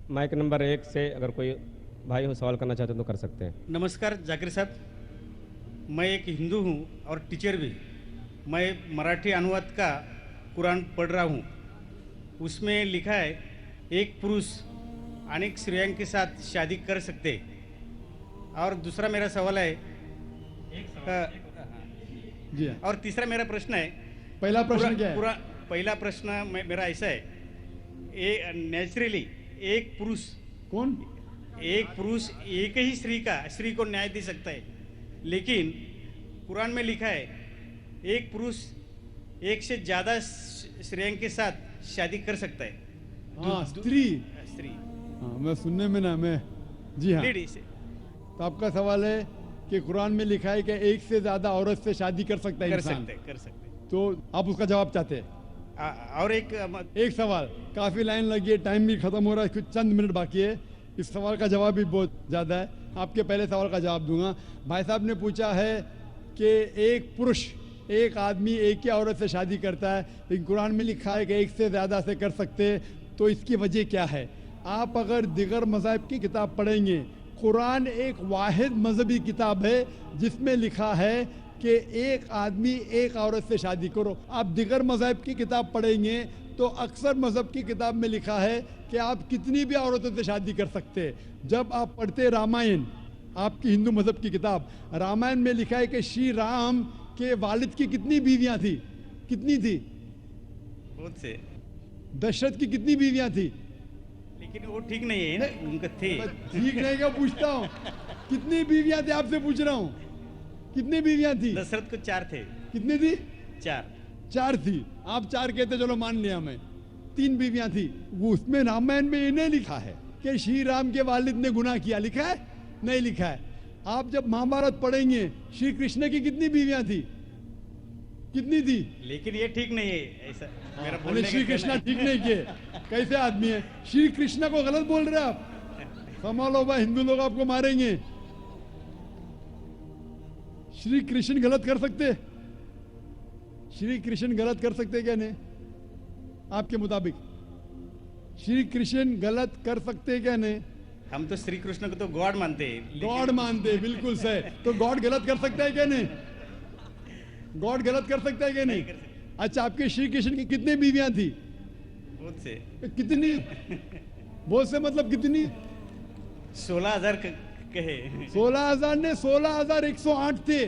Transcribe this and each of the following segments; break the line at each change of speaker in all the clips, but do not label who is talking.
Mic number 1 से अगर कोई भाई हो सवाल करना चाहते हैं तो कर सकते हैं।
नमस्कार जाकिर साहब, मैं एक हिंदू हूँ और टीचर भी। मैं मराठी अनुवाद का कुरान पढ़ रहा हूँ। उसमें लिखा है एक पुरुष अनेक स्त्रियों के साथ शादी कर सकते। और दूसरा मेरा सवाल है
जी हाँ।
और तीसरा मेरा प्रश्न है,
पहला प्रश्न क्या है?
पहला प्रश्न मेरा ऐसा है, नेचुरली एक पुरुष एक ही स्त्री को न्याय दे सकता है, लेकिन कुरान में लिखा है एक पुरुष एक से ज़्यादा स्त्रियों के साथ शादी कर सकता है।
हाँ, स्त्री। हाँ, मैं सुनने में ना मैं जी हाँ। तो आपका सवाल है कि कुरान में लिखा है कि एक से ज्यादा औरत से शादी कर सकता है इंसान।
कर सकते।
तो आप उसका जवाब चाहते हैं?
और
एक सवाल, काफी लाइन लगी है, टाइम भी खत्म हो रहा है, कुछ चंद मिनट बाकी है। इस सवाल का जवाब भी बहुत ज्यादा है। आपके पहले सवाल का जवाब दूंगा। भाई साहब ने पूछा है कि एक पुरुष एक आदमी एक ही औरत से शादी करता है, लेकिन कुरान में लिखा है कि एक से ज्यादा से कर सकते, तो इसकी वजह क्या है? आप अगर दिगर मज़हब की किताब पढ़ेंगे, कुरान एक वाहिद मजहबी किताब है जिसमें लिखा है कि एक आदमी एक औरत से शादी करो। आप दिगर मज़हब की किताब पढ़ेंगे तो अक्सर मज़हब की किताब में लिखा है कि आप कितनी भी औरतों से शादी कर सकते हैं। जब आप पढ़ते रामायण, आपकी हिंदू मज़हब की किताब, रामायण में लिखा है कि श्री राम के वालिद की कितनी बीवियां थी? कितनी थी?
बहुत से।
दशरथ की कितनी बीवियां थी?
लेकिन वो ठीक नहीं है ना, उनका थे।
ठीक नहीं क्या पूछता हूँ? कितनी बीवियां थी आपसे पूछ रहा हूँ। कितनी बीवियां थी?
दशरथ को 4 थे।
कितनी थी?
4
थी। आप 4 कहते, चलो मान लिया मैं। 3 बीवियां थी। वो उसमें रामायण में इन्हें लिखा है कि श्री राम के वालिद ने गुनाह किया, लिखा है? नहीं लिखा है। आप जब महाभारत पढ़ेंगे, श्री कृष्ण की कितनी बीवियां थी? कितनी थी?
लेकिन ये ठीक नहीं है ऐसा मेरा बोलने का।
श्री कृष्ण ठीक नहीं किए? कैसे आदमी है? श्री कृष्ण को गलत बोल रहे आप। संभालो भाई, हिंदू लोग आपको मारेंगे। श्री कृष्ण गलत कर सकते? श्री कृष्ण गलत कर सकते क्या? नहीं, आपके मुताबिक श्री कृष्ण गलत कर सकते क्या? नहीं,
हम तो श्री कृष्ण को तो गॉड मानते हैं।
गॉड मानते हैं, बिल्कुल सही। तो गॉड गलत कर सकता है क्या? नहीं, गॉड गलत कर सकता है क्या? नहीं। अच्छा, आपके श्री कृष्ण की कितनी बीवियां थी?
बहुत से।
कितनी? बहुत से मतलब कितनी?
16,000 कहे।
16,000 ने 16,108 थे।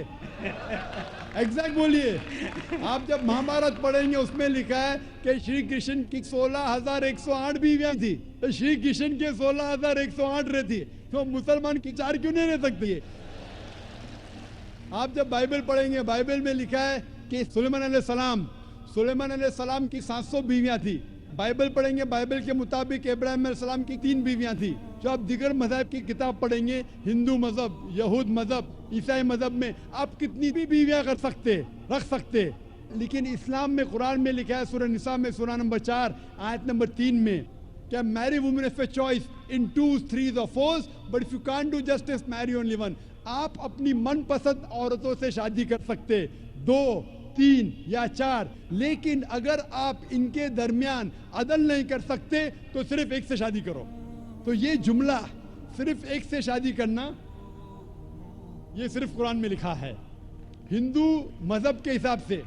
एग्जैक्ट बोलिए। आप जब महाभारत पढ़ेंगे उसमें लिखा है कि श्री कृष्ण की 16,108 बीवियां थी, तो श्री कृष्ण के 16,108 रहती, तो मुसलमान की 4 क्यों नहीं रह सकती? आप जब बाइबल पढ़ेंगे, बाइबल में लिखा है कि सुलेमान अलैहिस्सलाम की 700 बीवियां थी। बाइबल पढ़ेंगे, बाइबल के मुताबिक इब्राहिम अलैहिस्सलाम की 3 बीवियां थी। जो आप दिगर मज़हब की किताब पढ़ेंगे, हिंदू मज़हब, यहूद मज़हब, ईसाई मज़हब में, आप कितनी भी बीवियां कर सकते, रख सकते। लेकिन इस्लाम में, कुरान में लिखा है सूरह निसा में, सूरह नंबर 4 आयत नंबर 3 में, क्या marry women if a choice in 2, 3 or 4, but if you can't do justice marry only one. आप अपनी मनपसंद औरतों से शादी कर सकते, 2, 3 या 4, लेकिन अगर आप इनके दरमियान अदल नहीं कर सकते तो सिर्फ एक से शादी करो। तो ये जुमला, सिर्फ एक से शादी करना, ये सिर्फ कुरान में लिखा है। हिंदू मजहब के हिसाब से,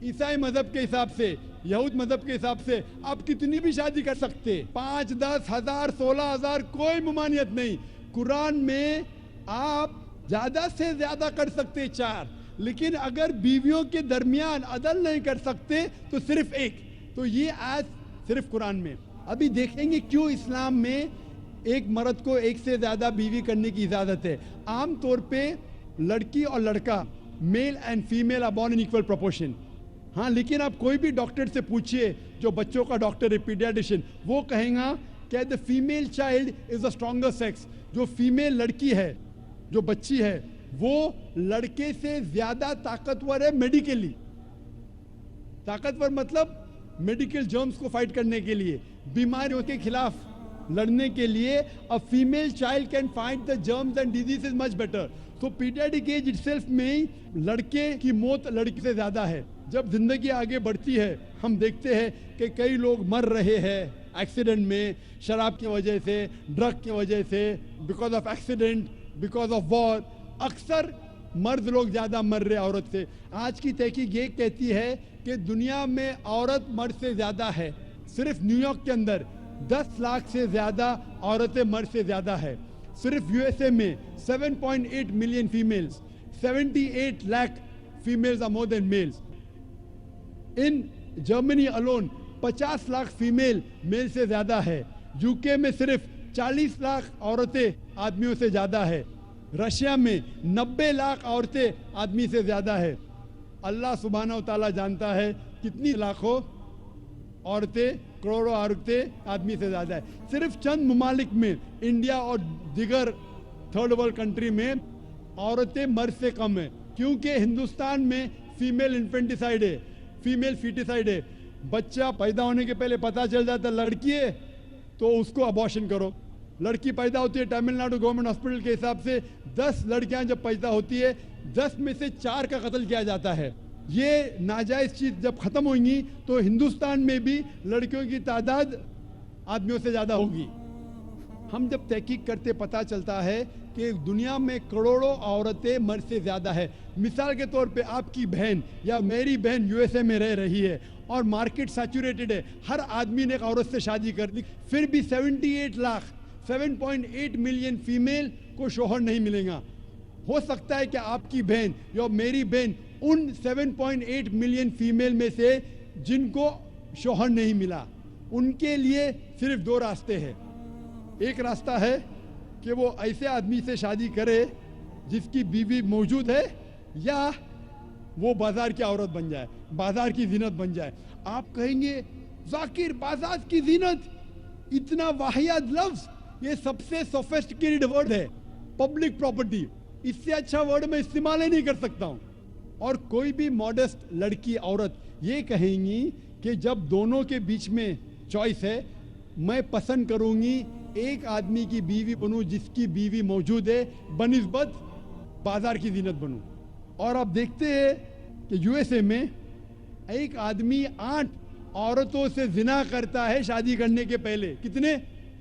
ईसाई मजहब के हिसाब से, यहूद मजहब के हिसाब से आप कितनी भी शादी कर सकते, 5, 10 हजार, 16,000, कोई ममानियत नहीं। कुरान में आप ज्यादा से ज्यादा कर सकते 4, लेकिन अगर बीवियों के दरमियान अदल नहीं कर सकते तो सिर्फ एक। तो ये आज सिर्फ कुरान में। अभी देखेंगे क्यों इस्लाम में एक मर्द को एक से ज्यादा बीवी करने की इजाजत है। आम तौर पे लड़की और लड़का, male and female are born in equal proportion. हाँ, लेकिन आप कोई भी डॉक्टर से पूछिए, जो बच्चों का डॉक्टर है, पीडियाट्रिशियन, वो कहेगा कि the female child is the stronger sex. जो फीमेल लड़की है, जो बच्ची है, वो लड़के से ज्यादा ताकतवर है मेडिकली। ताकतवर मतलब मेडिकल जर्म्स को फाइट करने के लिए, बीमारियों के खिलाफ लड़ने के लिए। A female child can fight the germs and diseases much better. तो पीडियाट्रिक एज इटसेल्फ में लड़के की मौत लड़की से ज्यादा है। जब जिंदगी आगे बढ़ती है, हम देखते हैं कि कई लोग मर रहे हैं, एक्सीडेंट में, शराब की वजह से, ड्रग की वजह से, because of accident, because of war, अक्सर मर्द लोग ज़्यादा मर रहे औरत से। आज की तहकीक ये कहती है कि दुनिया में औरत मर्द से ज़्यादा है। सिर्फ न्यूयॉर्क के अंदर 10 लाख से ज़्यादा औरतें मर्द से ज़्यादा है। सिर्फ यूएसए में 7.8 million females, 78 lakh females are more than males. In Germany alone 50 lakh female male से ज़्यादा है। यूके में सिर्फ 40 लाख औरतें आदमियों से ज़्यादा है। रशिया में 90 लाख औरतें आदमी से ज़्यादा है। अल्लाह सुब्हानहू ताला जानता है कितनी लाखों औरतें, करोड़ों औरतें आदमी से ज़्यादा है। सिर्फ चंद ममालिक में, इंडिया और दिगर थर्ड वर्ल्ड कंट्री में औरतें मर्द से कम है, क्योंकि हिंदुस्तान में फीमेल इन्फेंटिसाइड है, फीमेल फीटिसाइड है। बच्चा पैदा होने के पहले पता चल जाता लड़की है तो उसको अबॉर्शन करो। लड़की पैदा होती है, तमिलनाडु गवर्नमेंट हॉस्पिटल के हिसाब से 10 लड़कियां जब पैदा होती है 10 में से 4 का कत्ल किया जाता है। ये नाजायज़ चीज़ जब ख़त्म होंगी तो हिंदुस्तान में भी लड़कियों की तादाद आदमियों से ज़्यादा होगी। हम जब तहकीक करते पता चलता है कि दुनिया में करोड़ों औरतें मर्द से ज़्यादा है। मिसाल के तौर पे आपकी बहन या मेरी बहन यूएसए में रह रही है और मार्केट सैचुरेटेड है, हर आदमी ने एक औरत से शादी कर ली, फिर भी 78 लाख 7.8 मिलियन फीमेल को शोहर नहीं मिलेगा। हो सकता है कि आपकी बहन या मेरी बहन उन 7.8 मिलियन फीमेल में से जिनको शोहर नहीं मिला, उनके लिए सिर्फ 2 रास्ते हैं। एक रास्ता है कि वो ऐसे आदमी से शादी करे जिसकी बीवी मौजूद है, या वो बाजार की औरत बन जाए, बाजार की जीनत बन जाए। आप कहेंगे जाकिर बाजार की जीनत, इतना वाहियात लफ्ज, ये सबसे सोफिस्टिकेटेड वर्ड है, पब्लिक प्रॉपर्टी, इससे अच्छा वर्ड मैं इस्तेमाल ही नहीं कर सकता हूँ। और कोई भी मॉडेस्ट लड़की औरत ये कहेंगी कि जब दोनों के बीच में चॉइस है, मैं पसंद करूँगी एक आदमी की बीवी बनूं जिसकी बीवी मौजूद है बनिस्बत बाजार की जीनत बनूं। और आप देखते हैं कि यूएसए में एक आदमी 8 औरतों से जिना करता है शादी करने के पहले। कितने?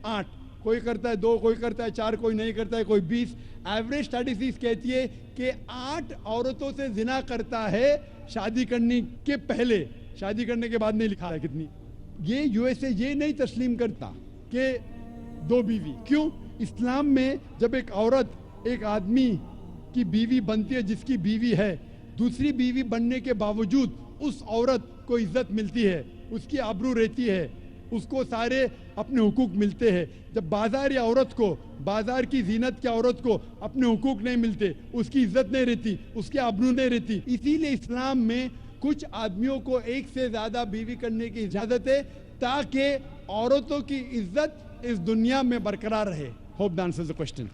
8। कोई करता है 2, कोई करता है 4, कोई नहीं करता है, कोई 20। एवरेज स्टैटिस्टिक्स कहती है कि 8 औरतों से जिना करता है शादी करने के पहले, शादी करने के बाद नहीं लिखा है कितनी। ये यूएसए ये नहीं तस्लीम करता कि 2 बीवी। क्यों? इस्लाम में जब एक औरत एक आदमी की बीवी बनती है जिसकी बीवी है, दूसरी बीवी बनने के बावजूद उस औरत को इज्जत मिलती है, उसकी आबरू रहती है, उसको सारे अपने हुकूक मिलते हैं। जब बाजारी औरत को, बाजार की जीनत की औरत को अपने हुकूक नहीं मिलते, उसकी इज्जत नहीं रहती, उसकी आबरू नहीं रहती। इसीलिए इस्लाम में कुछ आदमियों को एक से ज़्यादा बीवी करने की इजाज़त है ताकि औरतों की इज्जत इस दुनिया में बरकरार रहे। Hope that answers the question.